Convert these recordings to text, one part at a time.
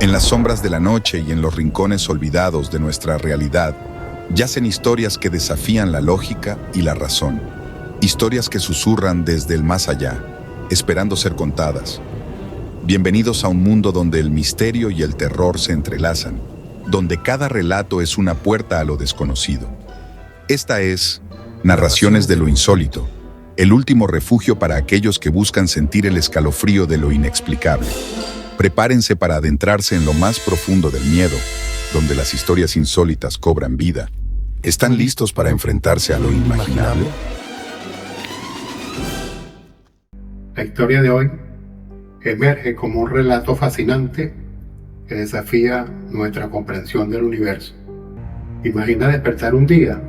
En las sombras de la noche y en los rincones olvidados de nuestra realidad, yacen historias que desafían la lógica y la razón. Historias que susurran desde el más allá, esperando ser contadas. Bienvenidos a un mundo donde el misterio y el terror se entrelazan, donde cada relato es una puerta a lo desconocido. Esta es Narraciones de lo Insólito, el último refugio para aquellos que buscan sentir el escalofrío de lo inexplicable. Prepárense para adentrarse en lo más profundo del miedo, donde las historias insólitas cobran vida. ¿Están listos para enfrentarse a lo inimaginable? La historia de hoy emerge como un relato fascinante que desafía nuestra comprensión del universo. Imagina despertar un día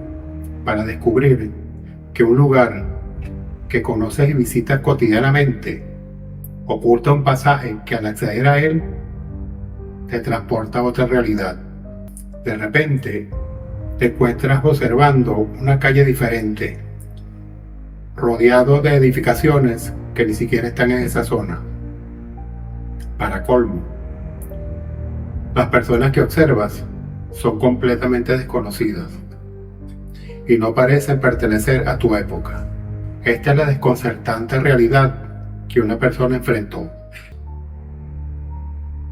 para descubrir que un lugar que conoces y visitas cotidianamente oculta un pasaje que al acceder a él te transporta a otra realidad. De repente te encuentras observando una calle diferente, rodeado de edificaciones que ni siquiera están en esa zona. Para colmo, las personas que observas son completamente desconocidas y no parecen pertenecer a tu época. Esta es la desconcertante realidad que una persona enfrentó.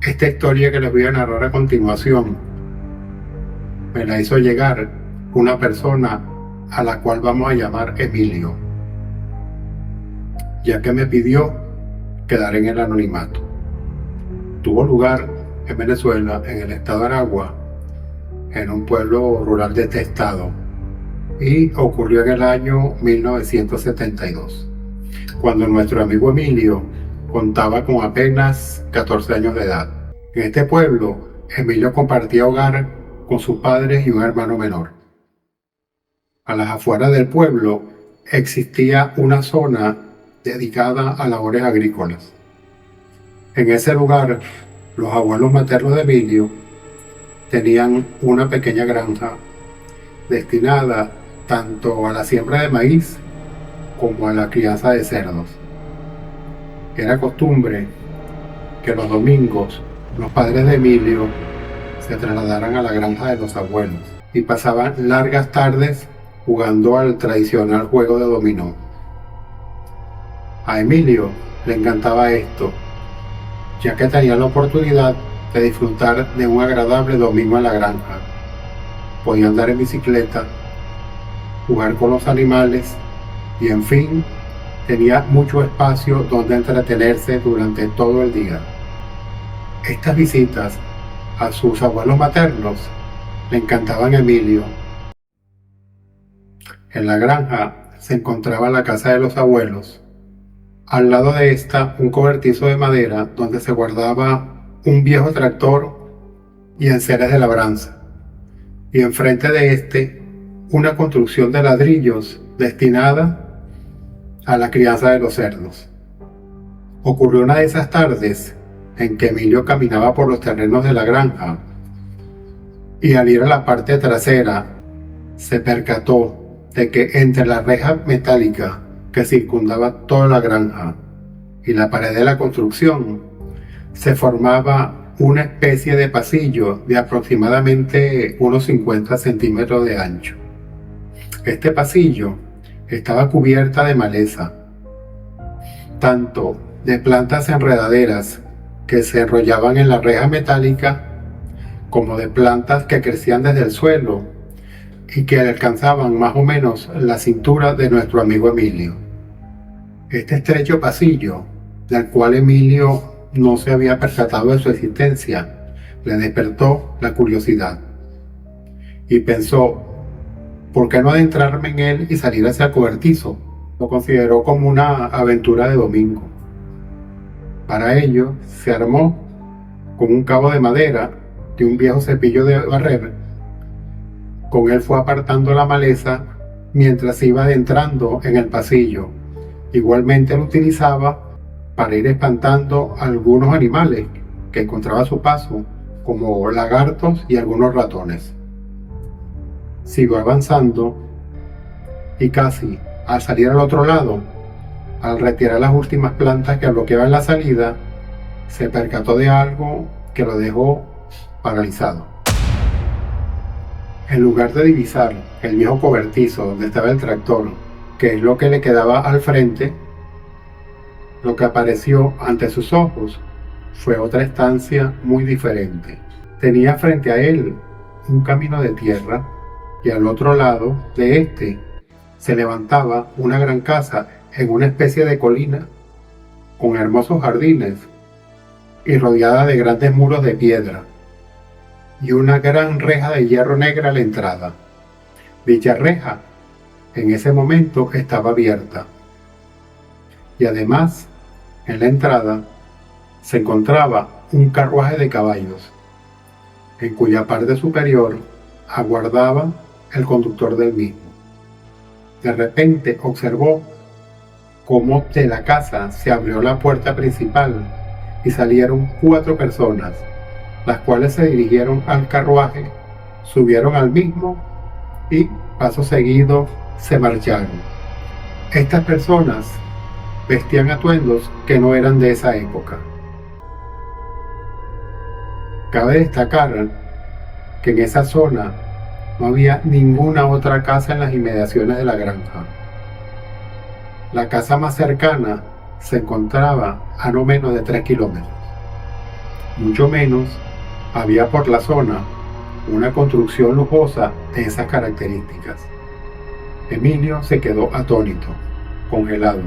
Esta historia que les voy a narrar a continuación me la hizo llegar una persona a la cual vamos a llamar Emilio, ya que me pidió quedar en el anonimato. Tuvo lugar en Venezuela, en el estado de Aragua, en un pueblo rural de este estado, y ocurrió en el año 1972, cuando nuestro amigo Emilio contaba con apenas 14 años de edad. En este pueblo, Emilio compartía hogar con sus padres y un hermano menor. A las afueras del pueblo existía una zona dedicada a labores agrícolas. En ese lugar, los abuelos maternos de Emilio tenían una pequeña granja destinada tanto a la siembra de maíz como a la crianza de cerdos. Era costumbre que los domingos los padres de Emilio se trasladaran a la granja de los abuelos y pasaban largas tardes jugando al tradicional juego de dominó. A Emilio le encantaba esto, ya que tenía la oportunidad de disfrutar de un agradable domingo en la granja. Podía andar en bicicleta, jugar con los animales y, en fin, tenía mucho espacio donde entretenerse durante todo el día. Estas visitas a sus abuelos maternos le encantaban a Emilio. En la granja se encontraba la casa de los abuelos. Al lado de esta, un cobertizo de madera donde se guardaba un viejo tractor y enseres de labranza. Y enfrente de este, una construcción de ladrillos destinada a la crianza de los cerdos. Ocurrió una de esas tardes en que Emilio caminaba por los terrenos de la granja y al ir a la parte trasera se percató de que entre la reja metálica que circundaba toda la granja y la pared de la construcción se formaba una especie de pasillo de aproximadamente unos 50 centímetros de ancho. Este pasillo estaba cubierta de maleza, tanto de plantas enredaderas que se enrollaban en la reja metálica, como de plantas que crecían desde el suelo y que alcanzaban más o menos la cintura de nuestro amigo Emilio. Este estrecho pasillo, del cual Emilio no se había percatado de su existencia, le despertó la curiosidad y pensó, ¿por qué no adentrarme en él y salir hacia el cobertizo? Lo consideró como una aventura de domingo. Para ello, se armó con un cabo de madera de un viejo cepillo de barrer. Con él fue apartando la maleza mientras iba adentrando en el pasillo. Igualmente lo utilizaba para ir espantando a algunos animales que encontraba a su paso, como lagartos y algunos ratones. Siguió avanzando y casi al salir al otro lado, al retirar las últimas plantas que bloqueaban la salida, se percató de algo que lo dejó paralizado. En lugar de divisar el viejo cobertizo donde estaba el tractor, que es lo que le quedaba al frente, lo que apareció ante sus ojos fue otra estancia muy diferente. Tenía frente a él un camino de tierra y al otro lado de este se levantaba una gran casa en una especie de colina con hermosos jardines y rodeada de grandes muros de piedra y una gran reja de hierro negra a la entrada. Dicha reja en ese momento estaba abierta y además en la entrada se encontraba un carruaje de caballos en cuya parte superior aguardaba el conductor del mismo. De repente observó cómo de la casa se abrió la puerta principal y salieron 4 personas, las cuales se dirigieron al carruaje, subieron al mismo y, paso seguido, se marcharon. Estas personas vestían atuendos que no eran de esa época. Cabe destacar que en esa zona no había ninguna otra casa en las inmediaciones de la granja. La casa más cercana se encontraba a no menos de 3 kilómetros. Mucho menos había por la zona una construcción lujosa de esas características. Emilio se quedó atónito, congelado,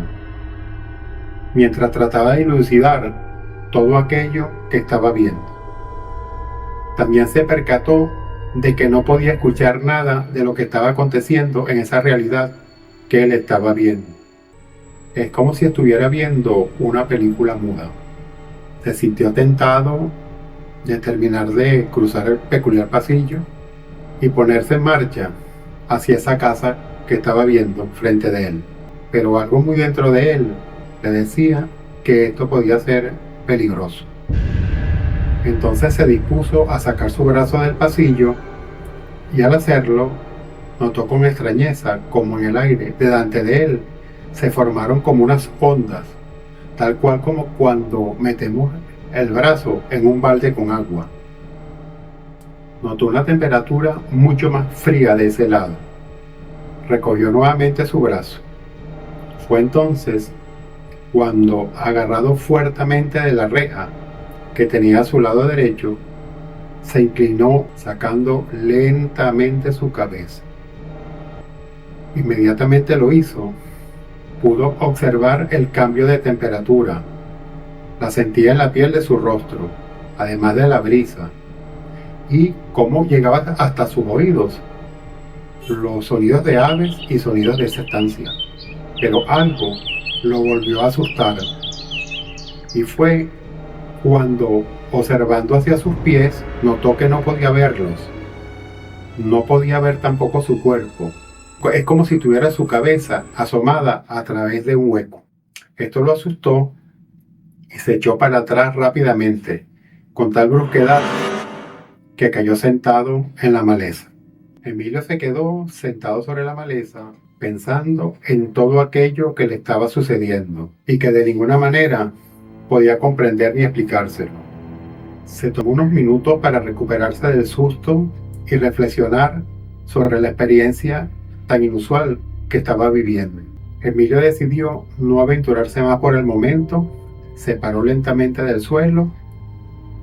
mientras trataba de dilucidar todo aquello que estaba viendo. También se percató de que no podía escuchar nada de lo que estaba aconteciendo en esa realidad que él estaba viendo. Es como si estuviera viendo una película muda. Se sintió tentado de terminar de cruzar el peculiar pasillo y ponerse en marcha hacia esa casa que estaba viendo frente de él. Pero algo muy dentro de él le decía que esto podía ser peligroso. Entonces se dispuso a sacar su brazo del pasillo y al hacerlo notó con extrañeza como en el aire delante de él se formaron como unas ondas, tal cual como cuando metemos el brazo en un balde con agua. Notó una temperatura mucho más fría de ese lado. Recogió nuevamente su brazo. Fue entonces cuando, agarrado fuertemente de la reja que tenía a su lado derecho, se inclinó sacando lentamente su cabeza. Inmediatamente lo hizo. Pudo observar el cambio de temperatura. La sentía en la piel de su rostro, además de la brisa, y cómo llegaba hasta sus oídos los sonidos de aves y sonidos de esa estancia. Pero algo lo volvió a asustar, y fue cuando, observando hacia sus pies, notó que no podía verlos. No podía ver tampoco su cuerpo. Es como si tuviera su cabeza asomada a través de un hueco. Esto lo asustó y se echó para atrás rápidamente, con tal brusquedad que cayó sentado en la maleza. Emilio se quedó sentado sobre la maleza, pensando en todo aquello que le estaba sucediendo y que de ninguna manera podía comprender ni explicárselo. Se tomó unos minutos para recuperarse del susto y reflexionar sobre la experiencia tan inusual que estaba viviendo. Emilio decidió no aventurarse más por el momento, se paró lentamente del suelo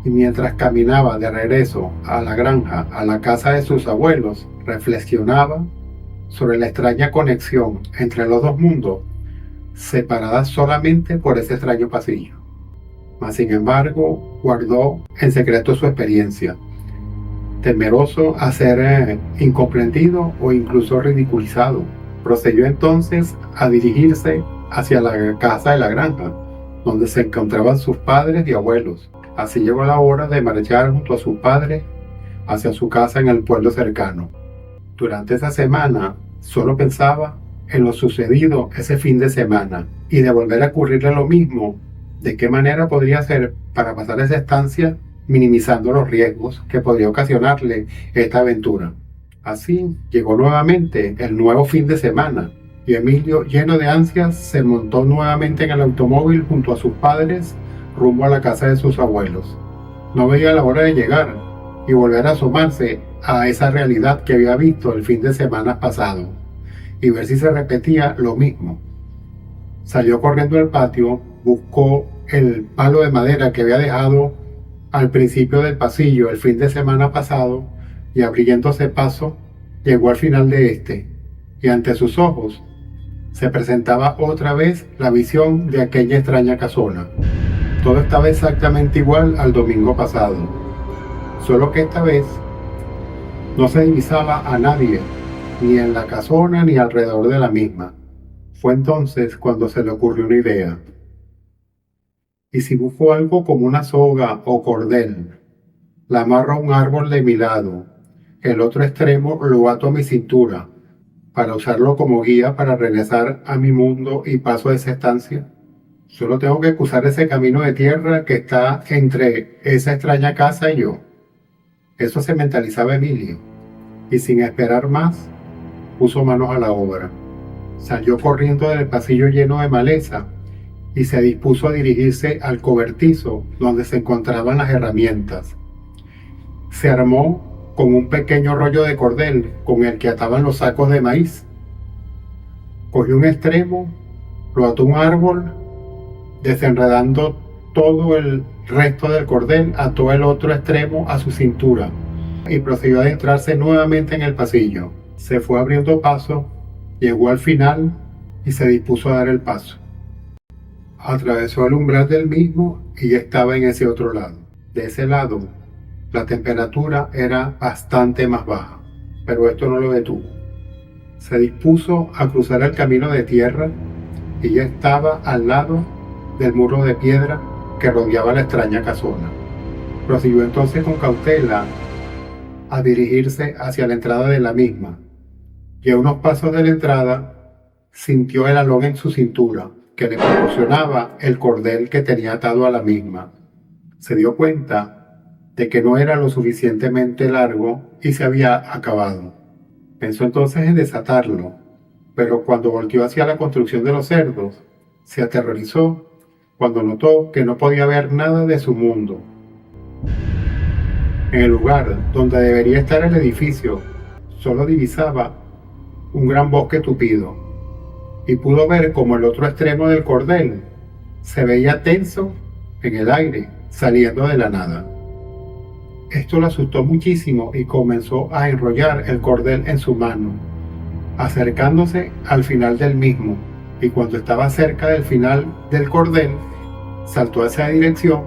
y mientras caminaba de regreso a la granja, a la casa de sus abuelos, reflexionaba sobre la extraña conexión entre los dos mundos, separadas solamente por ese extraño pasillo. Mas sin embargo, guardó en secreto su experiencia, temeroso a ser incomprendido o incluso ridiculizado. Procedió entonces a dirigirse hacia la casa de la granja, donde se encontraban sus padres y abuelos. Así llegó la hora de marchar junto a sus padres hacia su casa en el pueblo cercano. Durante esa semana solo pensaba en lo sucedido ese fin de semana y de volver a ocurrirle lo mismo, de qué manera podría hacer para pasar esa estancia minimizando los riesgos que podría ocasionarle esta aventura. Así llegó nuevamente el nuevo fin de semana y Emilio, lleno de ansias, se montó nuevamente en el automóvil junto a sus padres rumbo a la casa de sus abuelos. No veía la hora de llegar y volver a asomarse a esa realidad que había visto el fin de semana pasado y ver si se repetía lo mismo. Salió corriendo al patio, buscó el palo de madera que había dejado al principio del pasillo el fin de semana pasado y abriéndose paso, llegó al final de este y ante sus ojos se presentaba otra vez la visión de aquella extraña casona. Todo estaba exactamente igual al domingo pasado, solo que esta vez no se divisaba a nadie, ni en la casona ni alrededor de la misma. Fue entonces cuando se le ocurrió una idea. ¿Y si busco algo como una soga o cordel? La amarro a un árbol de mi lado, el otro extremo lo ato a mi cintura, para usarlo como guía para regresar a mi mundo y paso de esa estancia. Solo tengo que cruzar ese camino de tierra que está entre esa extraña casa y yo. Eso se mentalizaba Emilio, y sin esperar más, puso manos a la obra. Salió corriendo del pasillo lleno de maleza y se dispuso a dirigirse al cobertizo donde se encontraban las herramientas. Se armó con un pequeño rollo de cordel con el que ataban los sacos de maíz. Cogió un extremo, lo ató a un árbol, desenredando todo el resto del cordel, ató el otro extremo a su cintura y procedió a adentrarse nuevamente en el pasillo. Se fue abriendo paso, llegó al final y se dispuso a dar el paso. Atravesó el umbral del mismo y ya estaba en ese otro lado. De ese lado, la temperatura era bastante más baja, pero esto no lo detuvo. Se dispuso a cruzar el camino de tierra y ya estaba al lado del muro de piedra que rodeaba la extraña casona. Prosiguió entonces con cautela a dirigirse hacia la entrada de la misma, y a unos pasos de la entrada sintió el alón en su cintura que le proporcionaba el cordel que tenía atado a la misma. Se dio cuenta de que no era lo suficientemente largo y se había acabado. Pensó entonces en desatarlo, pero cuando volteó hacia la construcción de los cerdos, se aterrorizó cuando notó que no podía ver nada de su mundo. En el lugar donde debería estar el edificio, solo divisaba un gran bosque tupido, y pudo ver como el otro extremo del cordel se veía tenso en el aire, saliendo de la nada. Esto lo asustó muchísimo y comenzó a enrollar el cordel en su mano, acercándose al final del mismo, y cuando estaba cerca del final del cordel, saltó hacia la dirección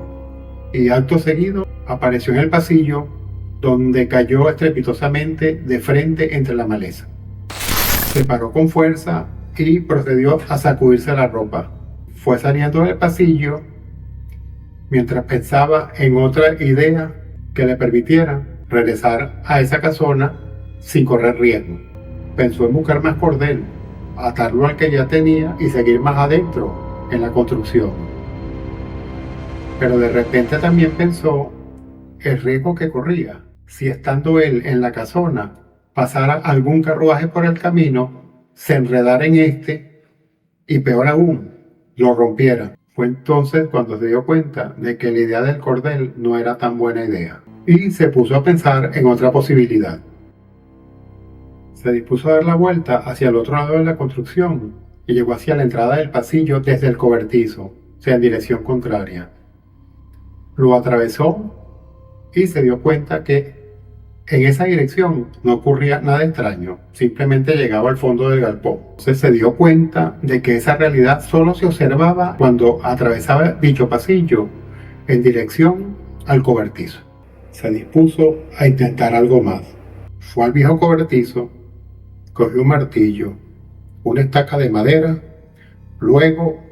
y acto seguido apareció en el pasillo, donde cayó estrepitosamente de frente entre la maleza. Se paró con fuerza y procedió a sacudirse la ropa. Fue saliendo del pasillo mientras pensaba en otra idea que le permitiera regresar a esa casona sin correr riesgo. Pensó en buscar más cordel, atarlo al que ya tenía y seguir más adentro en la construcción. Pero de repente también pensó el riesgo que corría si estando él en la casona pasara algún carruaje por el camino, se enredara en este y peor aún, lo rompiera. Fue entonces cuando se dio cuenta de que la idea del cordel no era tan buena idea y se puso a pensar en otra posibilidad. Se dispuso a dar la vuelta hacia el otro lado de la construcción y llegó hacia la entrada del pasillo desde el cobertizo, o sea, en dirección contraria. Lo atravesó y se dio cuenta que en esa dirección no ocurría nada extraño, simplemente llegaba al fondo del galpón. Entonces se dio cuenta de que esa realidad solo se observaba cuando atravesaba dicho pasillo en dirección al cobertizo. Se dispuso a intentar algo más. Fue al viejo cobertizo, cogió un martillo, una estaca de madera, luego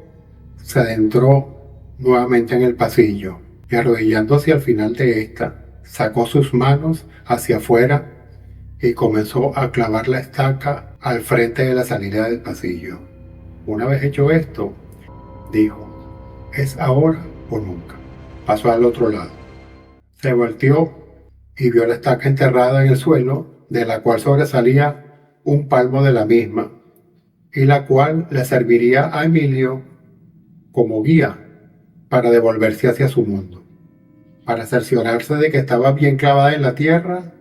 se adentró nuevamente en el pasillo y arrodillándose al final de esta, sacó sus manos hacia afuera y comenzó a clavar la estaca al frente de la salida del pasillo. Una vez hecho esto, dijo, es ahora o nunca. Pasó al otro lado. Se volteó y vio la estaca enterrada en el suelo, de la cual sobresalía un palmo de la misma, y la cual le serviría a Emilio como guía para devolverse hacia su mundo. Para cerciorarse de que estaba bien clavada en la tierra,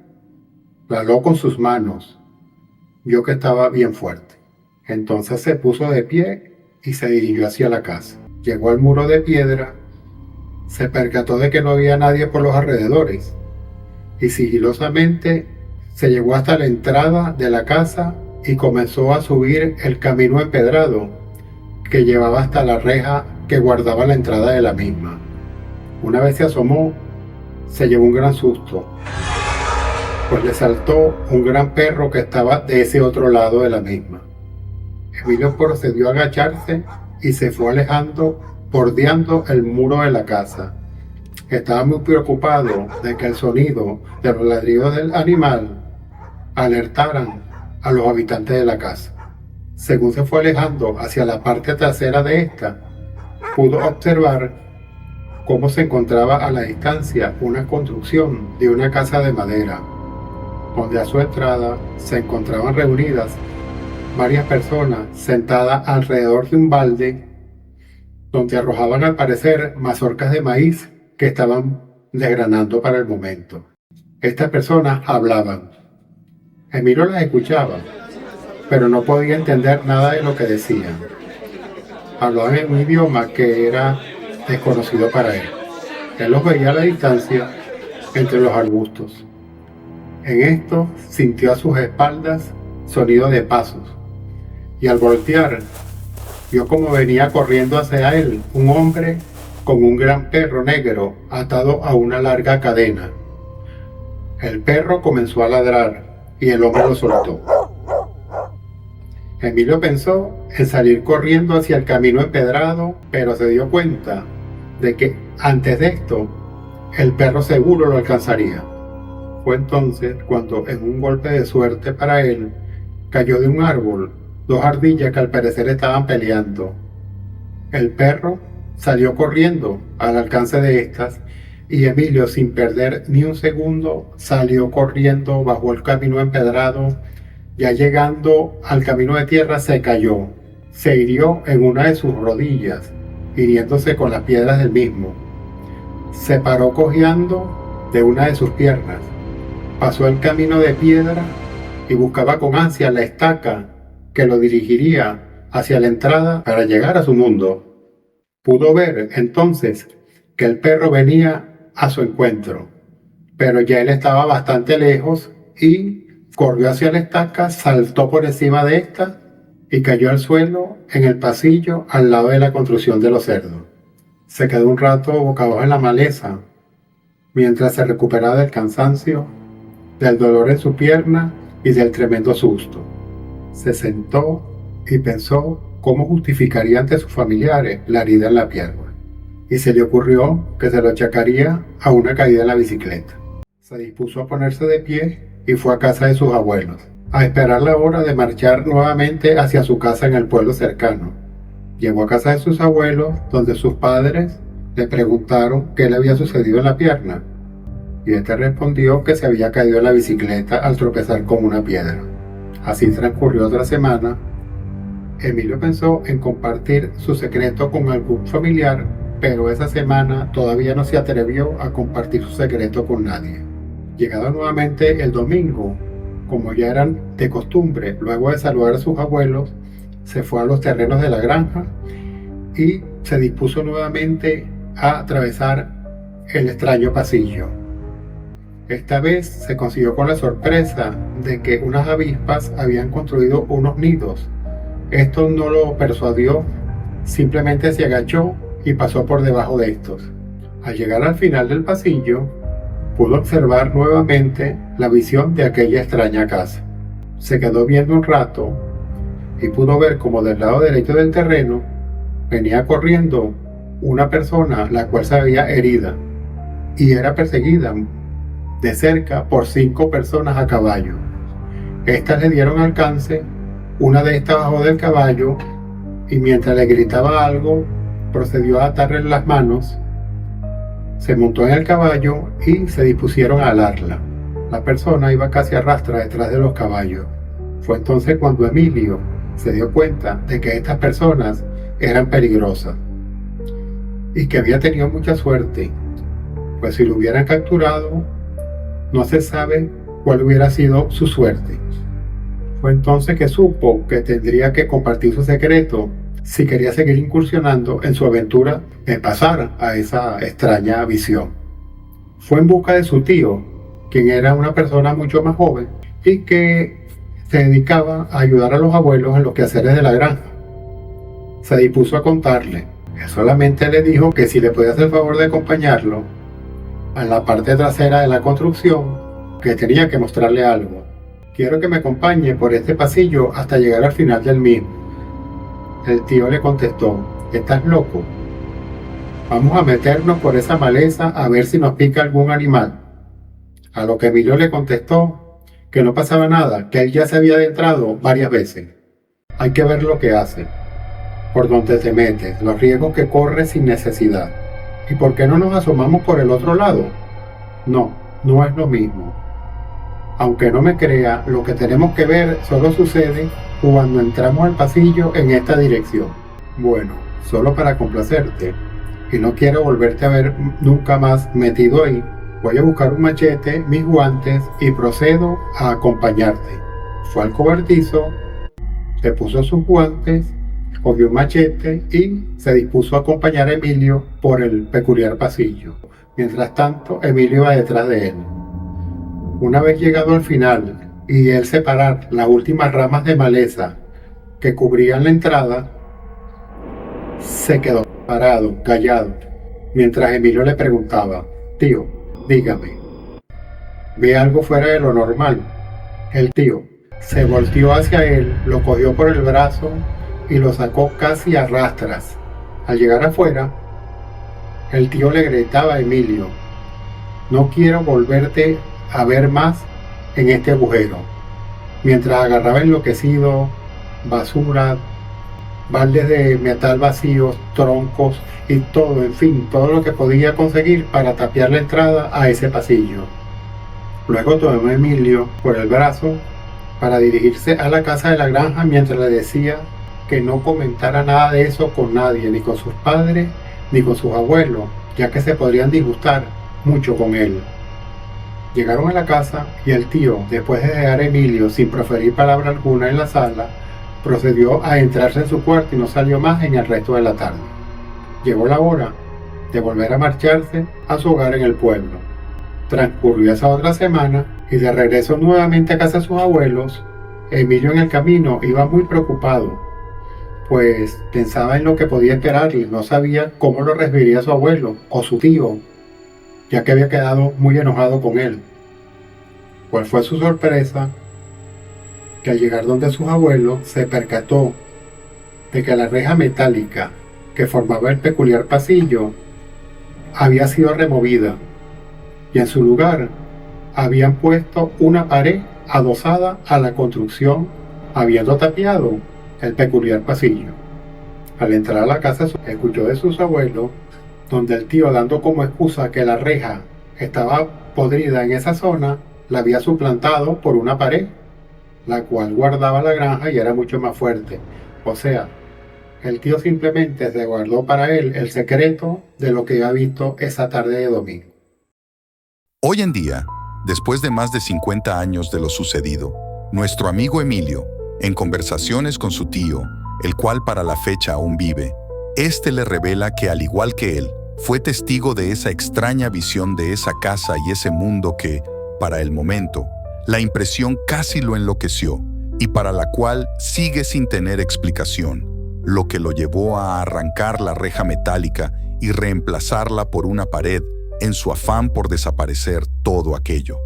la aló con sus manos. Vio que estaba bien fuerte. Entonces se puso de pie y se dirigió hacia la casa. Llegó al muro de piedra, se percató de que no había nadie por los alrededores y sigilosamente se llegó hasta la entrada de la casa y comenzó a subir el camino empedrado que llevaba hasta la reja que guardaba la entrada de la misma. Una vez se asomó, se llevó un gran susto, pues le saltó un gran perro que estaba de ese otro lado de la misma. Emilio procedió a agacharse y se fue alejando, bordeando el muro de la casa. Estaba muy preocupado de que el sonido de los ladridos del animal alertaran a los habitantes de la casa. Según se fue alejando hacia la parte trasera de esta, pudo observar cómo se encontraba a la distancia una construcción de una casa de madera, donde a su entrada se encontraban reunidas varias personas sentadas alrededor de un balde donde arrojaban al parecer mazorcas de maíz que estaban desgranando para el momento. Estas personas hablaban. Emilio las escuchaba, pero no podía entender nada de lo que decían. Hablaban en un idioma que era desconocido para él. Él los veía a la distancia entre los arbustos. En esto sintió a sus espaldas sonido de pasos y al voltear vio como venía corriendo hacia él un hombre con un gran perro negro atado a una larga cadena. El perro comenzó a ladrar y el hombre lo soltó. Emilio pensó en salir corriendo hacia el camino empedrado, pero se dio cuenta de que antes de esto el perro seguro lo alcanzaría. Fue entonces cuando, en un golpe de suerte para él, cayó de un árbol dos ardillas que al parecer estaban peleando. El perro salió corriendo al alcance de estas y Emilio, sin perder ni un segundo, salió corriendo bajo el camino empedrado. Ya llegando al camino de tierra se cayó, se hirió en una de sus rodillas, hiriéndose con las piedras del mismo. Se paró cojeando de una de sus piernas, pasó el camino de piedra y buscaba con ansia la estaca que lo dirigiría hacia la entrada para llegar a su mundo. Pudo ver entonces que el perro venía a su encuentro, pero ya él estaba bastante lejos y corrió hacia la estaca, saltó por encima de esta y cayó al suelo en el pasillo al lado de la construcción de los cerdos. Se quedó un rato boca abajo en la maleza mientras se recuperaba del cansancio, del dolor en su pierna y del tremendo susto. Se sentó y pensó cómo justificaría ante sus familiares la herida en la pierna, y se le ocurrió que se lo achacaría a una caída en la bicicleta. Se dispuso a ponerse de pie y fue a casa de sus abuelos, a esperar la hora de marchar nuevamente hacia su casa en el pueblo cercano. Llegó a casa de sus abuelos, donde sus padres le preguntaron qué le había sucedido en la pierna, y este respondió que se había caído en la bicicleta al tropezar con una piedra. Así transcurrió otra semana. Emilio pensó en compartir su secreto con algún familiar, pero esa semana todavía no se atrevió a compartir su secreto con nadie. Llegado nuevamente el domingo, como ya eran de costumbre, luego de saludar a sus abuelos, se fue a los terrenos de la granja y se dispuso nuevamente a atravesar el extraño pasillo. Esta vez se consiguió con la sorpresa de que unas avispas habían construido unos nidos. Esto no lo persuadió, simplemente se agachó y pasó por debajo de estos. Al llegar al final del pasillo, pudo observar nuevamente la visión de aquella extraña casa. Se quedó viendo un rato y pudo ver como del lado derecho del terreno venía corriendo una persona la cual se veía herida y era perseguida de cerca por 5 personas a caballo. Estas le dieron alcance, una de estas bajó del caballo y mientras le gritaba algo, procedió a atarle las manos, se montó en el caballo y se dispusieron a alarla. La persona iba casi a rastra detrás de los caballos. Fue entonces cuando Emilio se dio cuenta de que estas personas eran peligrosas y que había tenido mucha suerte, pues si lo hubieran capturado, no se sabe cuál hubiera sido su suerte. Fue entonces que supo que tendría que compartir su secreto si quería seguir incursionando en su aventura en pasar a esa extraña visión. Fue en busca de su tío, quien era una persona mucho más joven y que se dedicaba a ayudar a los abuelos en los quehaceres de la granja. Se dispuso a contarle. Él solamente le dijo que si le podía hacer el favor de acompañarlo a la parte trasera de la construcción, que tenía que mostrarle algo. Quiero que me acompañe por este pasillo hasta llegar al final del mismo. El tío le contestó, ¿estás loco? Vamos a meternos por esa maleza a ver si nos pica algún animal. A lo que Emilio le contestó que no pasaba nada, que él ya se había adentrado varias veces. Hay que ver lo que hace, por donde te metes, los riesgos que corres sin necesidad. ¿Y por qué no nos asomamos por el otro lado? No, no es lo mismo. Aunque no me crea, lo que tenemos que ver solo sucede cuando entramos al pasillo en esta dirección. Bueno, solo para complacerte, y no quiero volverte a ver nunca más metido ahí, voy a buscar un machete, mis guantes y procedo a acompañarte. Fue al cobertizo, se puso sus guantes, cogió un machete y se dispuso a acompañar a Emilio por el peculiar pasillo. Mientras tanto, Emilio iba detrás de él. Una vez llegado al final y él separar las últimas ramas de maleza que cubrían la entrada, se quedó parado, callado, mientras Emilio le preguntaba, tío, dígame, ¿ve algo fuera de lo normal? El tío se volteó hacia él, lo cogió por el brazo y lo sacó casi a rastras. Al llegar afuera, el tío le gritaba a Emilio, no quiero volverte a ver más en este agujero, mientras agarraba enloquecido basura, baldes de metal vacíos, troncos y todo, en fin, todo lo que podía conseguir para tapiar la entrada a ese pasillo. Luego tomó a Emilio por el brazo para dirigirse a la casa de la granja mientras le decía que no comentara nada de eso con nadie, ni con sus padres ni con sus abuelos, ya que se podrían disgustar mucho con él. Llegaron a la casa y el tío, después de dejar a Emilio sin proferir palabra alguna en la sala, procedió a entrarse en su cuarto y no salió más en el resto de la tarde. Llegó la hora de volver a marcharse a su hogar en el pueblo. Transcurrió esa otra semana y de regreso nuevamente a casa de sus abuelos, Emilio en el camino iba muy preocupado, pues pensaba en lo que podía esperarle, no sabía cómo lo recibiría su abuelo o su tío, ya que había quedado muy enojado con él. ¿Cuál fue su sorpresa? Que al llegar donde sus abuelos se percató de que la reja metálica que formaba el peculiar pasillo había sido removida y en su lugar habían puesto una pared adosada a la construcción, habiendo tapiado el peculiar pasillo. Al entrar a la casa, escuchó de sus abuelos, donde el tío, dando como excusa que la reja estaba podrida en esa zona, la había suplantado por una pared, la cual guardaba la granja y era mucho más fuerte. O sea, el tío simplemente se guardó para él el secreto de lo que había visto esa tarde de domingo. Hoy en día, después de más de 50 años de lo sucedido, nuestro amigo Emilio, en conversaciones con su tío, el cual para la fecha aún vive, este le revela que, al igual que él, fue testigo de esa extraña visión de esa casa y ese mundo que, para el momento, la impresión casi lo enloqueció y para la cual sigue sin tener explicación, lo que lo llevó a arrancar la reja metálica y reemplazarla por una pared en su afán por desaparecer todo aquello.